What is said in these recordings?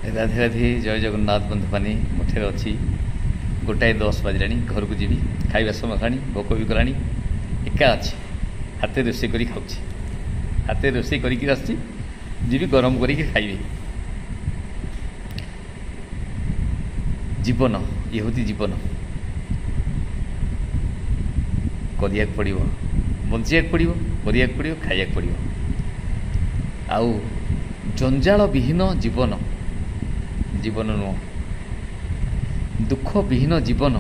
राधे राधे जय जगन्नाथ बंधु मानी मुठे अच्छी 1:10 बजला घर को जीवी खाଇବା समय खाणी भोक भी कला एका अच्छी हाथ रोषे कर खाऊँ हाथ रोषे कर गरम कर खाइबे जीवन ये हूँ जीवन करिया पड़ो बंचा पड़ो करिया पड़ो खाइया पड़ो आउ जंजाल विहीन जीवन जीवन नुह दुख विहीन जीवन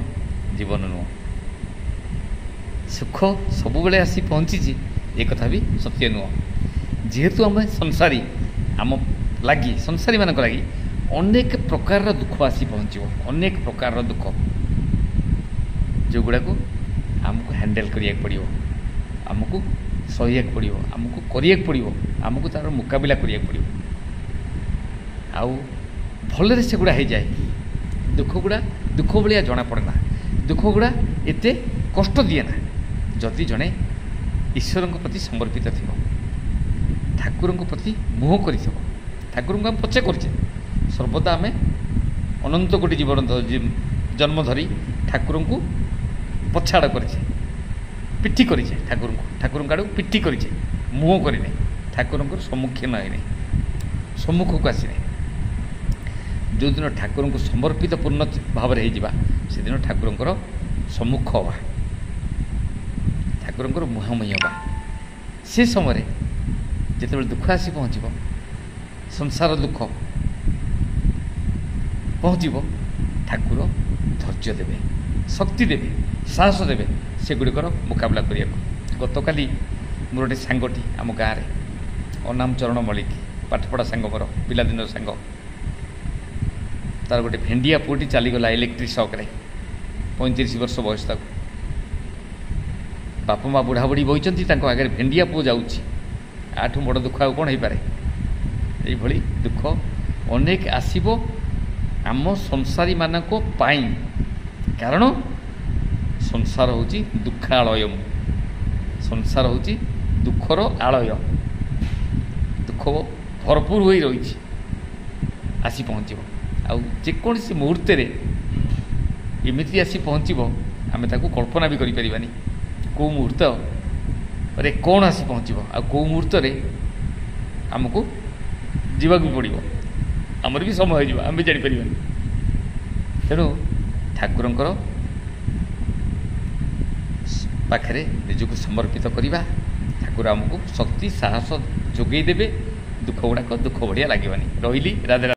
जीवन नुह सुख सब बेले आसी पहुँची एक कथा भी सत्य नुह जेहेतु आम संसारी आम लगी संसारी मान लगी अनेक प्रकार दुख आसी पहुँचो अनेक प्रकार दुख जो गुड़ाक आमको हैंडल करिया पड़ो आमको सहिया पड़ो आमको करिया पड़ो आमको तार मुकाबला करिया पड़ो आउ भलरे से गुड़ा हो जाए दुख गुड़ा दुख भाया जना पड़े ना दुख गुड़ा एत कष्ट दिए ना जदि जड़े ईश्वर प्रति समर्पित थी ठाकुर प्रति मुह कर ठाकुर को आम पचे कर सर्वदा आम अनंत कोटि जीवन जन्म धरी ठाकुर को पछाड़ कर पिठी कर ठाकुर आड़ पिठी कर मुह कर ठाकुर सम्मुखीन है सम्मुख को आसी जो दिन ठाकुर को समर्पित पूर्ण भाव से दिन ठाकुर सम्मुख हवा ठाकुर मुहांमुही हवा से समय जिते दुख आसी पहुँच संसार दुख पहुँच ठाकुर धैर्य देवे शक्ति देवे साहस देवे से गुड़िकर मुकाबला करने गत काली मोर गोटे सांगटी आम गाँव में अनाम चरण मल्लिक पाठपढ़ा सांग मोर पिलादिन सांग तार गोटे भेंडिया पुटी चलीगला इलेक्ट्रिक सक 35 वर्ष बयस तक बापा माँ बुढ़ा बुढ़ी बही आगे भेंडिया पु जाऊँगी आठू बड़ दुख आ कौन हो पारे ये दुख अनेक आसब आम संसारी मानक पाई कारण संसार हूँ दुखालय संसार हूँ दुखर आलय दुख भरपूर हो रही आसी पहुँच आउ जेकोसी मुहूर्त एमती आसी पहुँच आम ताको कल्पना भी करें कौ मुहूर्त अरे कौन आसी पहुँच आ कौ मुहूर्त आमको जीवा पड़ो आमर भी समय हो आम भी जापर तेणु ठाकुर पाखे निजक समर्पित करवा ठाकुर आमको शक्ति साहस जोगेदेवे दुख गुड़ाक दुख बढ़िया लगे रही राधे।